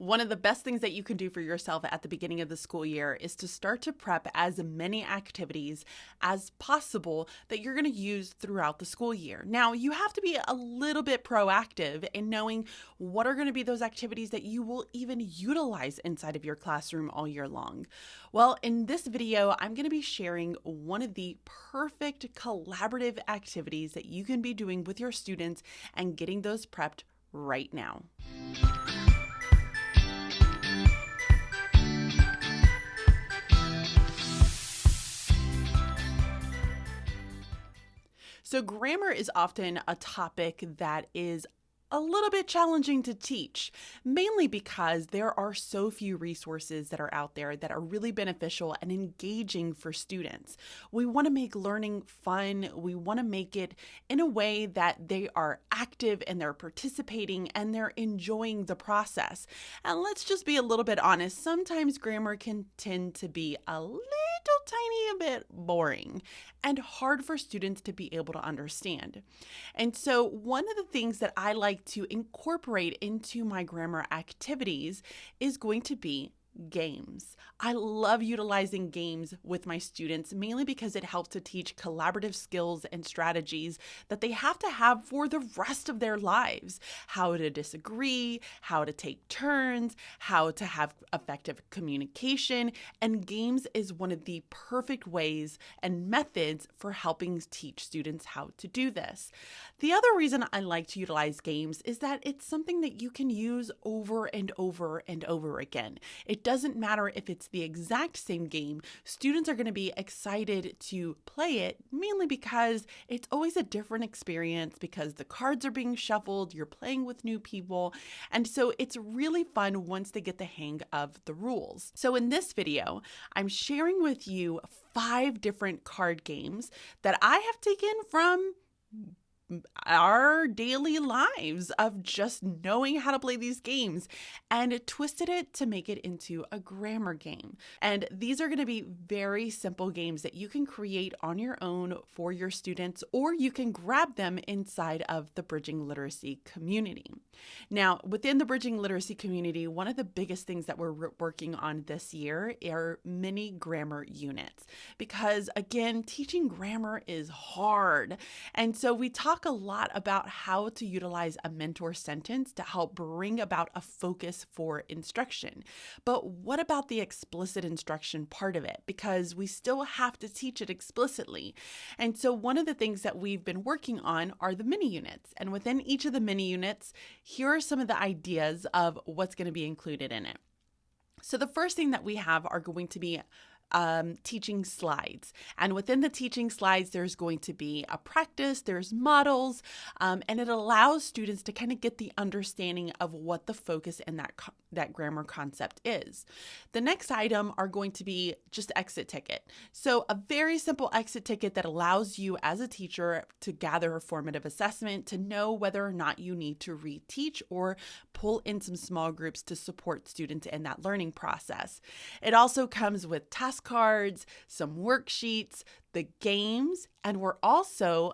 One of the best things that you can do for yourself at the beginning of the school year is to start to prep as many activities as possible that you're going to use throughout the school year. Now, you have to be a little bit proactive in knowing what are going to be those activities that you will even utilize inside of your classroom all year long. Well, in this video, I'm going to be sharing one of the perfect collaborative activities that you can be doing with your students and getting those prepped right now. So grammar is often a topic that is a little bit challenging to teach, mainly because there are so few resources that are out there that are really beneficial and engaging for students. We want to make learning fun. We want to make it in a way that they are active and they're participating and they're enjoying the process. And let's just be a little bit honest. Sometimes grammar can tend to be a little tiny bit boring and hard for students to be able to understand. And so one of the things that I like to incorporate into my grammar activities is going to be games. I love utilizing games with my students, mainly because it helps to teach collaborative skills and strategies that they have to have for the rest of their lives. How to disagree, how to take turns, how to have effective communication, and games is one of the perfect ways and methods for helping teach students how to do this. The other reason I like to utilize games is that it's something that you can use over and over and over again. It doesn't matter if it's the exact same game. Students are going to be excited to play it, mainly because it's always a different experience because the cards are being shuffled, you're playing with new people, and so it's really fun once they get the hang of the rules. So in this video, I'm sharing with you 5 different card games that I have taken from our daily lives of just knowing how to play these games and twisted it to make it into a grammar game. And these are going to be very simple games that you can create on your own for your students, or you can grab them inside of the Bridging Literacy community. Now, within the Bridging Literacy community, one of the biggest things that we're working on this year are mini grammar units, because again, teaching grammar is hard. And so we talk a lot about how to utilize a mentor sentence to help bring about a focus for instruction. But what about the explicit instruction part of it? Because we still have to teach it explicitly. And so one of the things that we've been working on are the mini units. And within each of the mini units, here are some of the ideas of what's going to be included in it. So the first thing that we have are going to be teaching slides. And within the teaching slides, there's going to be a practice, there's models, and it allows students to kind of get the understanding of what the focus in that grammar concept is. The next item are going to be just exit ticket. So a very simple exit ticket that allows you as a teacher to gather a formative assessment, to know whether or not you need to reteach or pull in some small groups to support students in that learning process. It also comes with task cards, some worksheets, the games, and we're also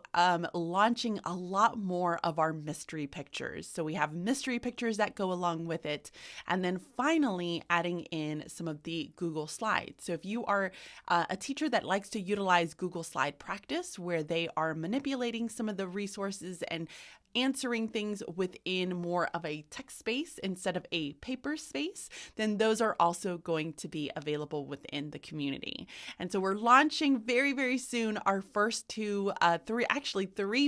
launching a lot more of our mystery pictures. So we have mystery pictures that go along with it, and then finally adding in some of the Google Slides. So if you are a teacher that likes to utilize Google Slide practice, where they are manipulating some of the resources and answering things within more of a text space instead of a paper space, then those are also going to be available within the community. And so we're launching very, very soon our first three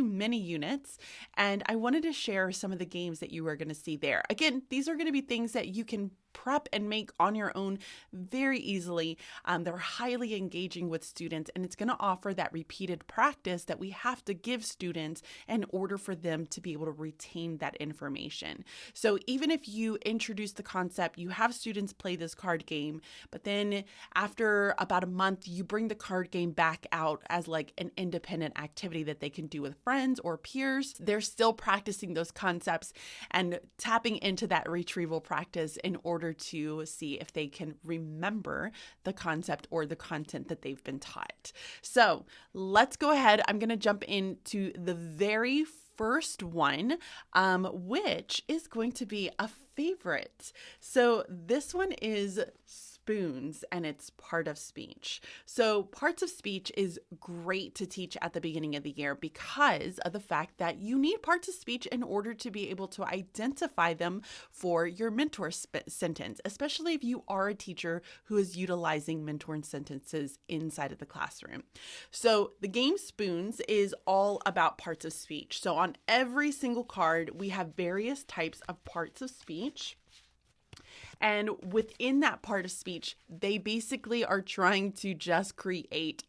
mini units. And I wanted to share some of the games that you are going to see there. Again, these are going to be things that you can prep and make on your own very easily. They're highly engaging with students, and it's going to offer that repeated practice that we have to give students in order for them to be able to retain that information. So even if you introduce the concept, you have students play this card game, but then after about a month, you bring the card game back out as like an independent activity that they can do with friends or peers. They're still practicing those concepts and tapping into that retrieval practice in order to see if they can remember the concept or the content that they've been taught. So let's go ahead. I'm going to jump into the very first one, which is going to be a favorite. So this one is spoons, and it's part of speech. So parts of speech is great to teach at the beginning of the year because of the fact that you need parts of speech in order to be able to identify them for your mentor sentence, especially if you are a teacher who is utilizing mentor sentences inside of the classroom. So the game Spoons is all about parts of speech. So on every single card, we have various types of parts of speech. And within that part of speech, they basically are trying to just create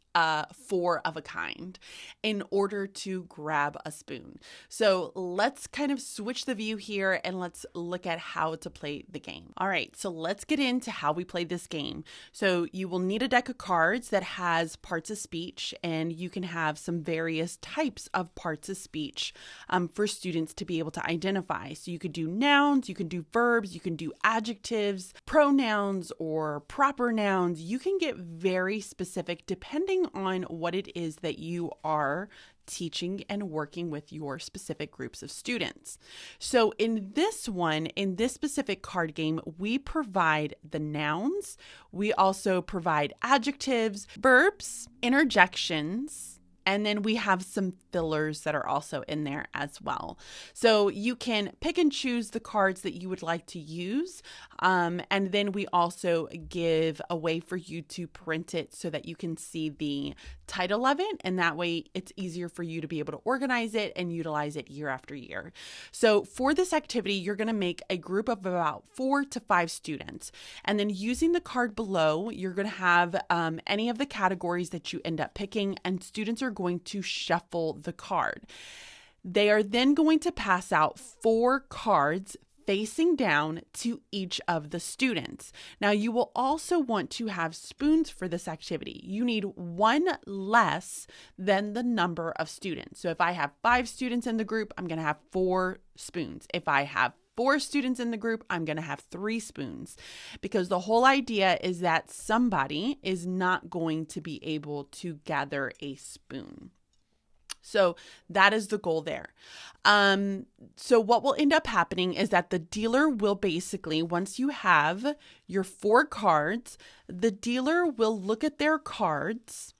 four of a kind in order to grab a spoon. So let's kind of switch the view here and let's look at how to play the game. All right, so let's get into how we play this game. So you will need a deck of cards that has parts of speech, and you can have some various types of parts of speech for students to be able to identify. So you could do nouns, you can do verbs, you can do adjectives, pronouns, or proper nouns. You can get very specific depending on what it is that you are teaching and working with your specific groups of students. So in this specific card game, we provide the nouns. We also provide adjectives, verbs, interjections, and then we have some fillers that are also in there as well. So you can pick and choose the cards that you would like to use. And then we also give a way for you to print it so that you can see the title of it. And that way it's easier for you to be able to organize it and utilize it year after year. So for this activity, you're going to make a group of about 4 to 5 students. And then using the card below, you're going to have any of the categories that you end up picking, and students are going to shuffle the card. They are then going to pass out 4 cards facing down to each of the students. Now, you will also want to have spoons for this activity. You need 1 less than the number of students. So if I have 5 students in the group, I'm going to have 4 spoons. If I have 4 students in the group, I'm going to have 3 spoons, because the whole idea is that somebody is not going to be able to gather a spoon. So that is the goal there. So what will end up happening is that the dealer will basically, once you have your 4 cards, the dealer will look at their cards,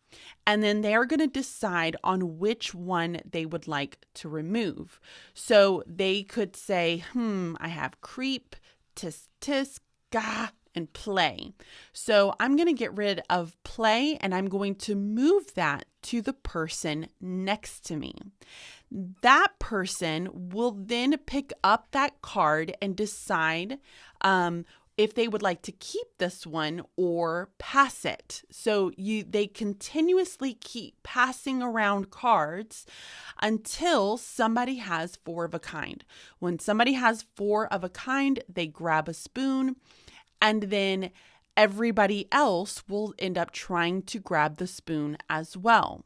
and then they're going to decide on which one they would like to remove. So they could say, I have creep, tisk, tisk, ga, and play. So I'm going to get rid of play, and I'm going to move that to the person next to me. That person will then pick up that card and decide if they would like to keep this one or pass it. So they continuously keep passing around cards until somebody has 4 of a kind. When somebody has 4 of a kind, they grab a spoon, and then everybody else will end up trying to grab the spoon as well.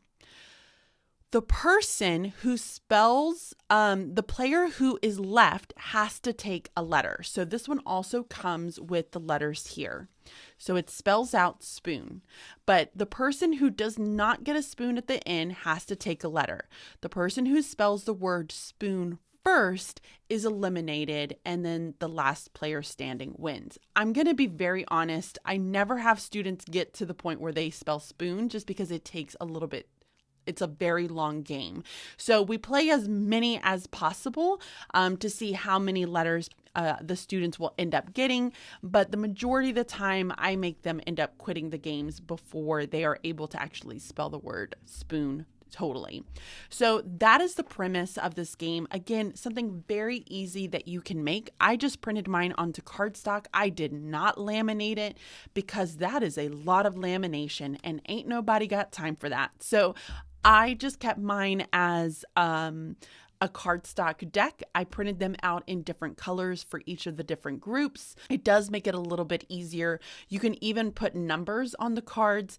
The person who spells, the player who is left has to take a letter. So this one also comes with the letters here. So it spells out spoon. But the person who does not get a spoon at the end has to take a letter. The person who spells the word spoon first is eliminated, and then the last player standing wins. I'm going to be very honest. I never have students get to the point where they spell spoon, just because it takes a little bit. It's a very long game. So we play as many as possible to see how many letters the students will end up getting. But the majority of the time, I make them end up quitting the games before they are able to actually spell the word spoon totally. So that is the premise of this game. Again, something very easy that you can make. I just printed mine onto cardstock. I did not laminate it because that is a lot of lamination and ain't nobody got time for that. So I just kept mine as a cardstock deck. I printed them out in different colors for each of the different groups. It does make it a little bit easier. You can even put numbers on the cards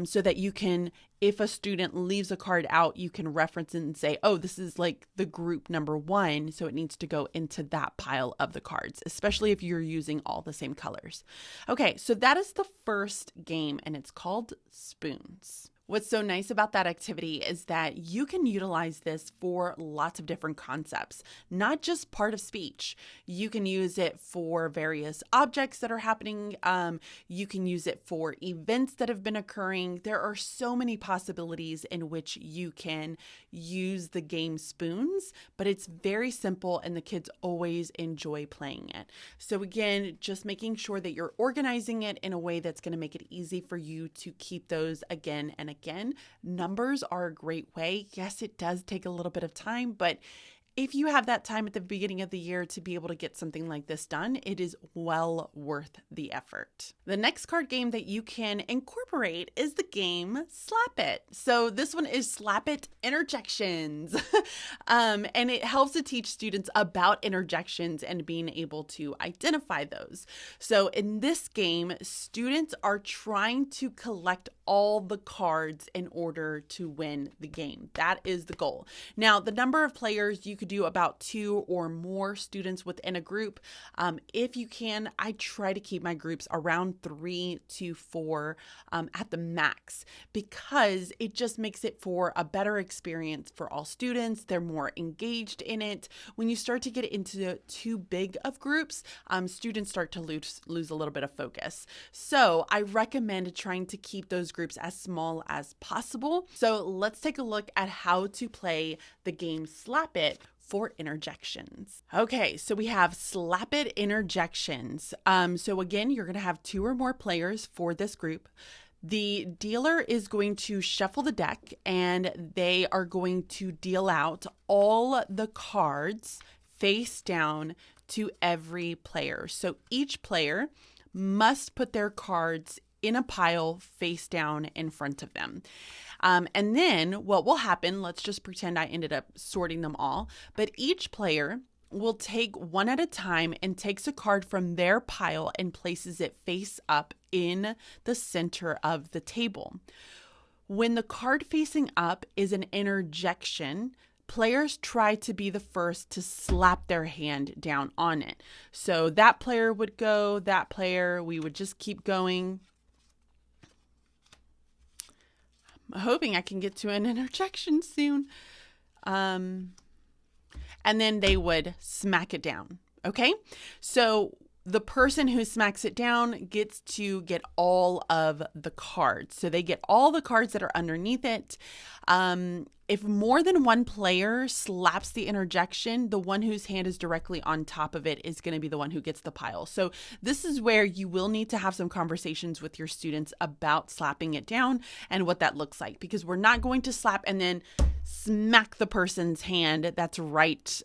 so that you can, if a student leaves a card out, you can reference it and say, oh, this is like the group number 1, so it needs to go into that pile of the cards, especially if you're using all the same colors. Okay, so that is the first game, and it's called Spoons. What's so nice about that activity is that you can utilize this for lots of different concepts, not just part of speech. You can use it for various objects that are happening. You can use it for events that have been occurring. There are so many possibilities in which you can use the game Spoons, but it's very simple and the kids always enjoy playing it. So again, just making sure that you're organizing it in a way that's going to make it easy for you to keep those again and again. Numbers are a great way. Yes, it does take a little bit of time, but if you have that time at the beginning of the year to be able to get something like this done, it is well worth the effort. The next card game that you can incorporate is the game Slap It. So this one is Slap It Interjections. And it helps to teach students about interjections and being able to identify those. So in this game, students are trying to collect all the cards in order to win the game. That is the goal. Now, the number of players, you could do about 2 or more students within a group. If you can, I try to keep my groups around 3 to 4 at the max, because it just makes it for a better experience for all students. They're more engaged in it. When you start to get into too big of groups, students start to lose a little bit of focus. So I recommend trying to keep those groups as small as possible. So let's take a look at how to play the game Slap It for interjections. Okay, so we have Slap It Interjections. So again, you're going to have 2 or more players for this group. The dealer is going to shuffle the deck and they are going to deal out all the cards face down to every player. So each player must put their cards in a pile face down in front of them. And then what will happen, let's just pretend I ended up sorting them all, but each player will take one at a time and takes a card from their pile and places it face up in the center of the table. When the card facing up is an interjection, players try to be the first to slap their hand down on it. So that player would go, that player, we would just keep going. I'm hoping I can get to an interjection soon. And then they would smack it down. Okay, so the person who smacks it down gets to get all of the cards. So they get all the cards that are underneath it. If more than one player slaps the interjection, the one whose hand is directly on top of it is going to be the one who gets the pile. So this is where you will need to have some conversations with your students about slapping it down and what that looks like, because we're not going to slap and then smack the person's hand that's right,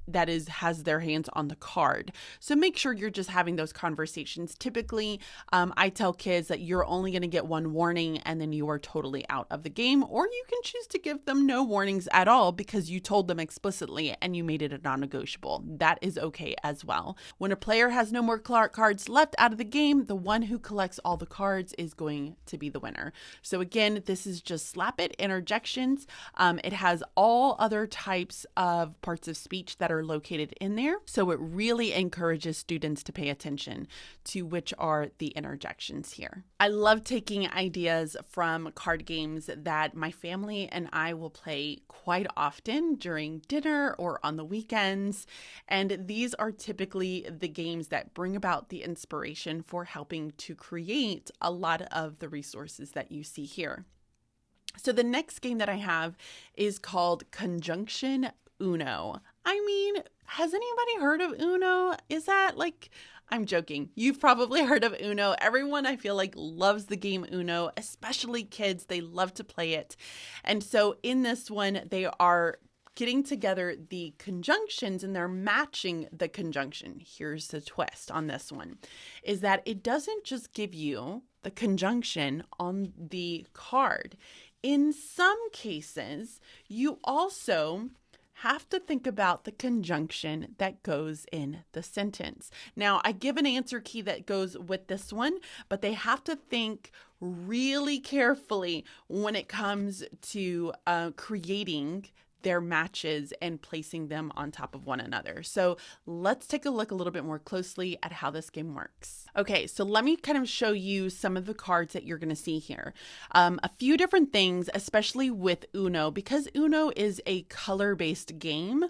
that has their hands on the card. So make sure you're just having those conversations. Typically, I tell kids that you're only going to get one warning and then you are totally out of the game, or you can choose to give them no warnings at all because you told them explicitly and you made it a non-negotiable. That is okay as well. When a player has no more cards left out of the game, the one who collects all the cards is going to be the winner. So again, this is just Slap It Interjections. It has all other types of parts of speech that are located in there. So it really encourages students to pay attention to which are the interjections here. I love taking ideas from card games that my family and I will play quite often during dinner or on the weekends. And these are typically the games that bring about the inspiration for helping to create a lot of the resources that you see here. So the next game that I have is called Conjunction Uno. I mean, has anybody heard of Uno? Is that like, I'm joking. You've probably heard of Uno. Everyone, I feel like, loves the game Uno, especially kids. They love to play it. And so in this one, they are getting together the conjunctions and they're matching the conjunction. Here's the twist on this one, is that it doesn't just give you the conjunction on the card. In some cases, you also have to think about the conjunction that goes in the sentence. Now, I give an answer key that goes with this one, but they have to think really carefully when it comes to creating their matches and placing them on top of one another. So let's take a look a little bit more closely at how this game works. Okay, so let me kind of show you some of the cards that you're going to see here. A few different things, especially with Uno, because Uno is a color-based game,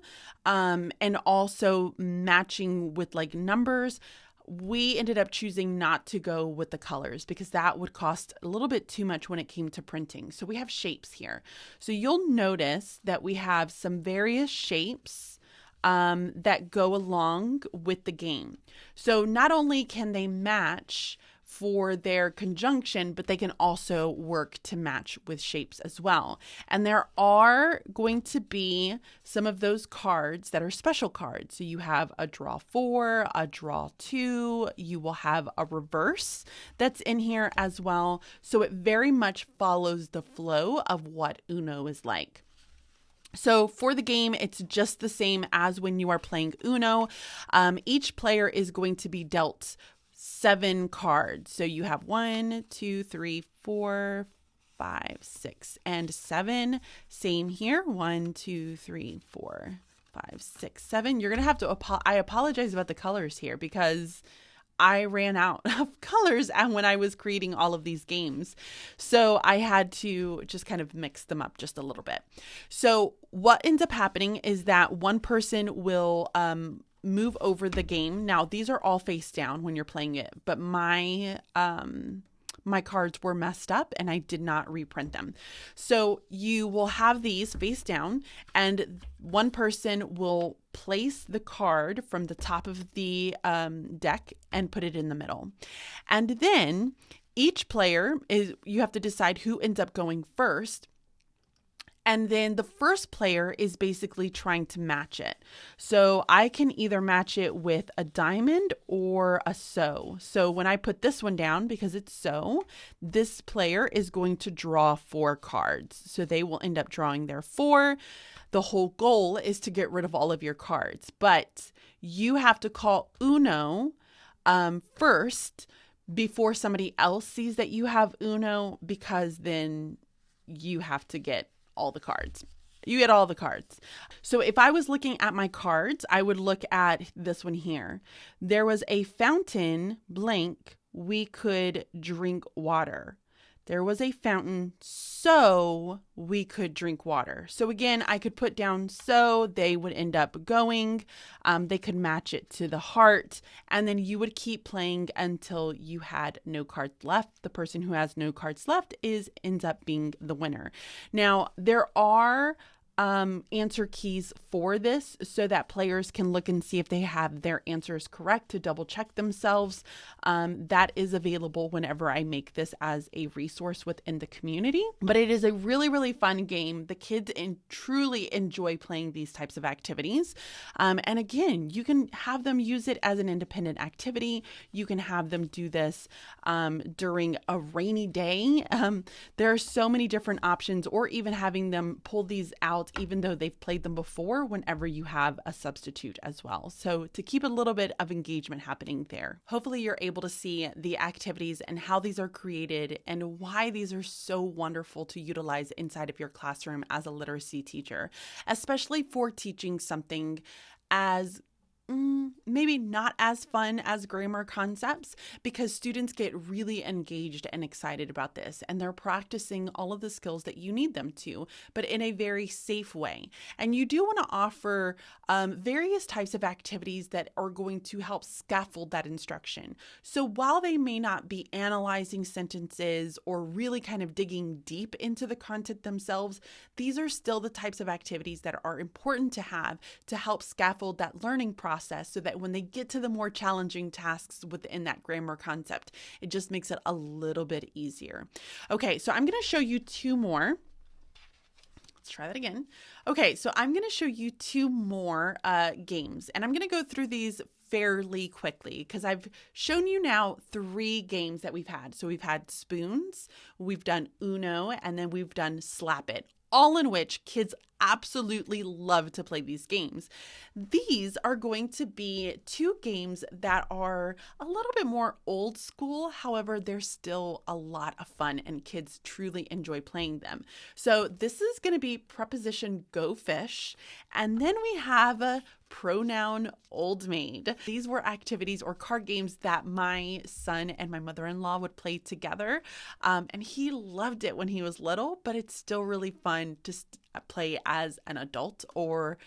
and also matching with like numbers. We ended up choosing not to go with the colors because that would cost a little bit too much when it came to printing. So we have shapes here. So you'll notice that we have some various shapes that go along with the game. So not only can they match for their conjunction, but they can also work to match with shapes as well. And there are going to be some of those cards that are special cards. So you have a draw 4, a draw 2, you will have a reverse that's in here as well. So it very much follows the flow of what Uno is like. So for the game, it's just the same as when you are playing Uno. Each player is going to be dealt 7 cards. So you have 1, 2, 3, 4, 5, 6, and 7. Same here. 1, 2, 3, 4, 5, 6, 7. You're going to have to, I apologize about the colors here because I ran out of colors and when I was creating all of these games. So I had to just kind of mix them up just a little bit. So what ends up happening is that one person will move over the game. Now, these are all face down when you're playing it, but my cards were messed up and I did not reprint them. So you will have these face down and one person will place the card from the top of the deck and put it in the middle. And then each player you have to decide who ends up going first. And then the first player is basically trying to match it. So I can either match it with a diamond or a so. So when I put this one down, because it's so, this player is going to draw 4 cards. So they will end up drawing their 4. The whole goal is to get rid of all of your cards. But you have to call Uno first before somebody else sees that you have Uno, because then you have to get all the cards. You get all the cards. So if I was looking at my cards, I would look at this one here. There was a fountain blank. We could drink water. There was a fountain, so we could drink water. So again, I could put down so, they would end up going. They could match it to the heart, and then you would keep playing until you had no cards left. The person who has no cards left ends up being the winner. Now, there are answer keys for this so that players can look and see if they have their answers correct to double check themselves. That is available whenever I make this as a resource within the community. But it is a really, really fun game. The kids truly enjoy playing these types of activities. And again, you can have them use it as an independent activity. You can have them do this during a rainy day. There are so many different options, or even having them pull these out even though they've played them before, whenever you have a substitute as well. So to keep a little bit of engagement happening there. Hopefully you're able to see the activities and how these are created and why these are so wonderful to utilize inside of your classroom as a literacy teacher, especially for teaching something as maybe not as fun as grammar concepts, because students get really engaged and excited about this, and they're practicing all of the skills that you need them to, but in a very safe way. And you do want to offer various types of activities that are going to help scaffold that instruction. So while they may not be analyzing sentences or really kind of digging deep into the content themselves, these are still the types of activities that are important to have to help scaffold that learning process, so that when they get to the more challenging tasks within that grammar concept, it just makes it a little bit easier. Okay, so I'm going to show you 2 more. Let's try that again. Okay, so I'm going to show you 2 more games, and I'm going to go through these fairly quickly because I've shown you now 3 games that we've had. So we've had spoons, we've done Uno, and then we've done Slap It, all in which kids absolutely love to play these games. These are going to be two games that are a little bit more old school. However, they're still a lot of fun and kids truly enjoy playing them. So this is going to be preposition go fish. And then we have a pronoun old maid. These were activities or card games that my son and my mother-in-law would play together. And he loved it when he was little, but it's still really fun to play as an adult or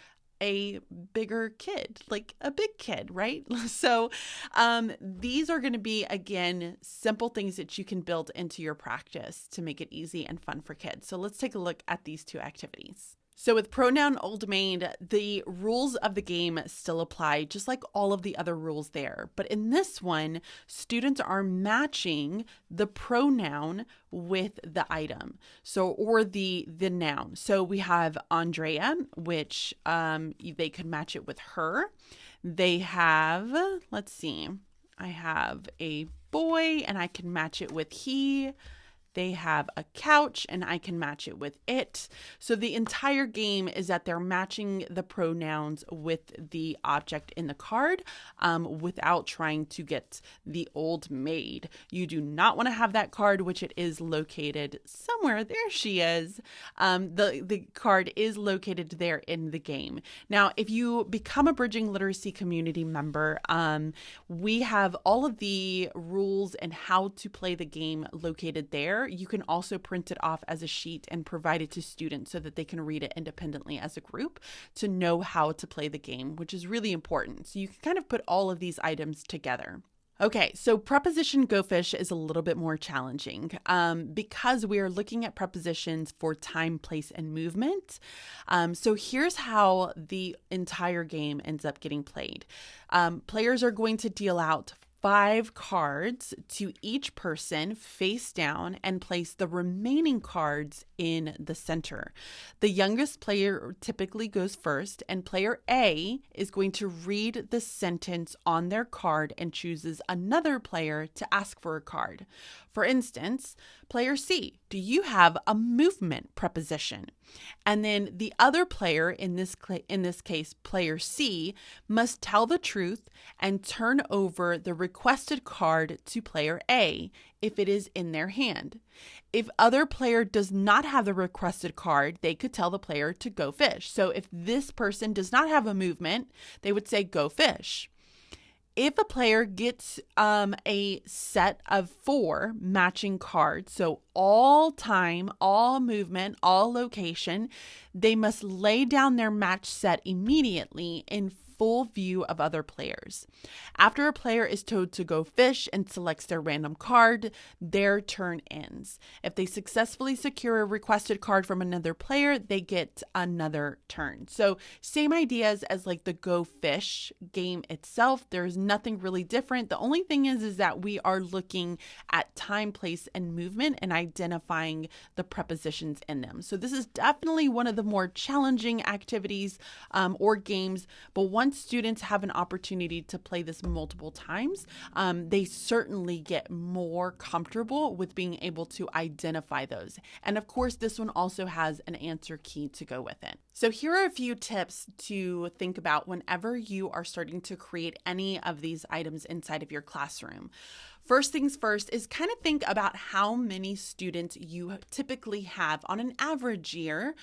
a bigger kid, like a big kid, right? So these are going to be, again, simple things that you can build into your practice to make it easy and fun for kids. So let's take a look at these two activities. So with pronoun old maid, the rules of the game still apply, just like all of the other rules there. But in this one, students are matching the pronoun with the item, or the noun. So we have Andrea, which they could match it with her. They have, let's see, I have a boy and I can match it with he. They have a couch and I can match it with it. So the entire game is that they're matching the pronouns with the object in the card without trying to get the old maid. You do not want to have that card, which it is located somewhere. There she is. The card is located there in the game. Now, if you become a Bridging Literacy community member, we have all of the rules and how to play the game located there. You can also print it off as a sheet and provide it to students so that they can read it independently as a group to know how to play the game, which is really important. So you can kind of put all of these items together. Okay, so preposition go fish is a little bit more challenging because we are looking at prepositions for time, place, and movement. So here's how the entire game ends up getting played. Players are going to deal out 5 cards to each person face down and place the remaining cards in the center. The youngest player typically goes first, and player A is going to read the sentence on their card and chooses another player to ask for a card. For instance, player C, do you have a movement preposition? And then the other player, in this case, player C, must tell the truth and turn over the requested card to player A if it is in their hand. If other player does not have the requested card, they could tell the player to go fish. So if this person does not have a movement, they would say go fish. If a player gets a set of 4 matching cards, so all time, all movement, all location, they must lay down their match set immediately in full view of other players. After a player is told to go fish and selects their random card, their turn ends. If they successfully secure a requested card from another player, they get another turn. So same ideas as like the go fish game itself. There's nothing really different. The only thing is that we are looking at time, place, and movement and identifying the prepositions in them. So this is definitely one of the more challenging activities or games, but once students have an opportunity to play this multiple times, they certainly get more comfortable with being able to identify those. And of course, this one also has an answer key to go with it. So here are a few tips to think about whenever you are starting to create any of these items inside of your classroom. First things first is kind of think about how many students you typically have on an average year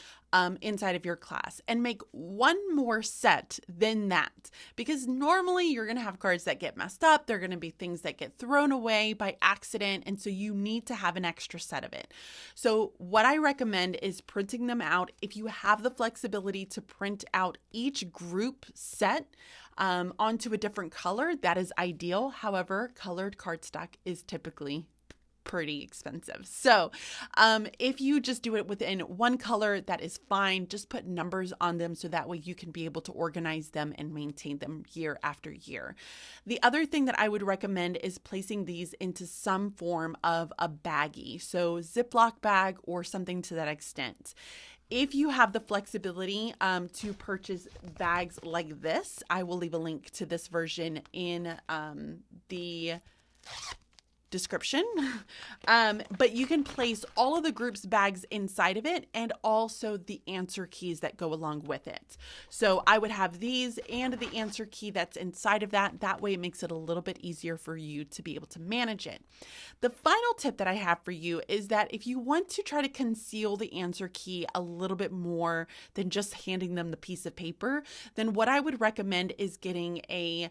inside of your class, and make one more set than that, because normally you're going to have cards that get messed up. They're going to be things that get thrown away by accident, and so you need to have an extra set of it. So what I recommend is printing them out. If you have the flexibility to print out each group set onto a different color, that is ideal. However, colored cardstock is typically pretty expensive. So if you just do it within one color, that is fine. Just put numbers on them so that way you can be able to organize them and maintain them year after year. The other thing that I would recommend is placing these into some form of a baggie. So Ziploc bag or something to that extent. If you have the flexibility to purchase bags like this, I will leave a link to this version in the description. But you can place all of the group's bags inside of it and also the answer keys that go along with it. So I would have these and the answer key that's inside of that. That way it makes it a little bit easier for you to be able to manage it. The final tip that I have for you is that if you want to try to conceal the answer key a little bit more than just handing them the piece of paper, then what I would recommend is getting a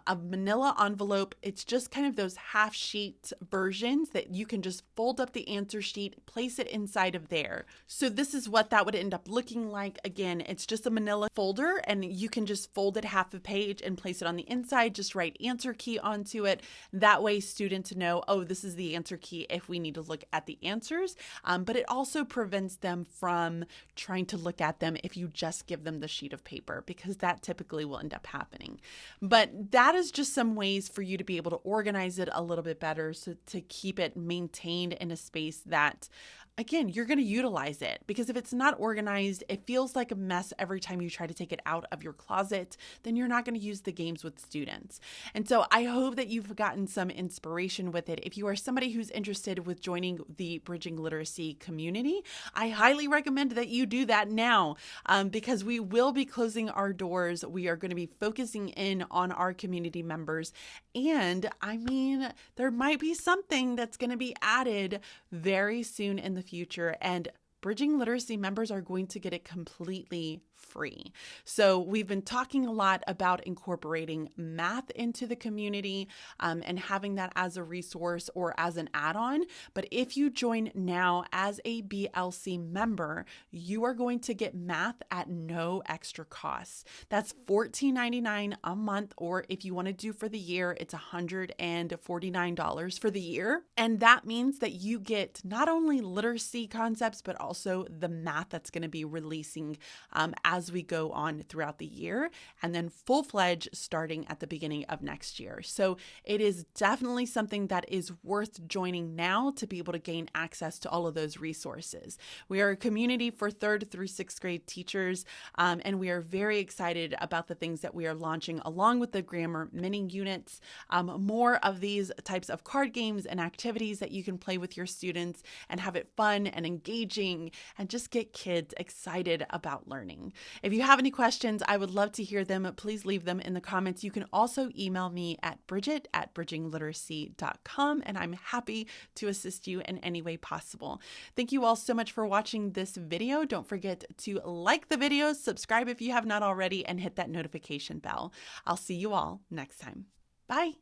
manila envelope. It's just kind of those half sheet versions that you can just fold up the answer sheet, place it inside of there. So this is what that would end up looking like. Again, it's just a manila folder and you can just fold it half a page and place it on the inside, just write answer key onto it. That way students know, oh, this is the answer key if we need to look at the answers. But it also prevents them from trying to look at them if you just give them the sheet of paper, because that typically will end up happening. But that is just some ways for you to be able to organize it a little bit better, so to keep it maintained in a space that, again, you're going to utilize it. Because if it's not organized, it feels like a mess every time you try to take it out of your closet, then you're not going to use the games with students. And so I hope that you've gotten some inspiration with it. If you are somebody who's interested with joining the Bridging Literacy community, I highly recommend that you do that now, because we will be closing our doors. We are going to be focusing in on our community members. And I mean, there might be something that's going to be added very soon in the future, and Bridging Literacy members are going to get it completely free. So we've been talking a lot about incorporating math into the community and having that as a resource or as an add-on. But if you join now as a BLC member, you are going to get math at no extra cost. That's $14.99 a month, or if you want to do for the year, it's $149 for the year. And that means that you get not only literacy concepts, but also the math that's going to be releasing as we go on throughout the year, and then full-fledged starting at the beginning of next year. So it is definitely something that is worth joining now to be able to gain access to all of those resources. We are a community for 3rd through 6th grade teachers, and we are very excited about the things that we are launching along with the grammar mini units, more of these types of card games and activities that you can play with your students and have it fun and engaging and just get kids excited about learning. If you have any questions, I would love to hear them. Please leave them in the comments. You can also email me at bridget@bridgingliteracy.com, and I'm happy to assist you in any way possible. Thank you all so much for watching this video. Don't forget to like the video, subscribe if you have not already, and hit that notification bell. I'll see you all next time. Bye.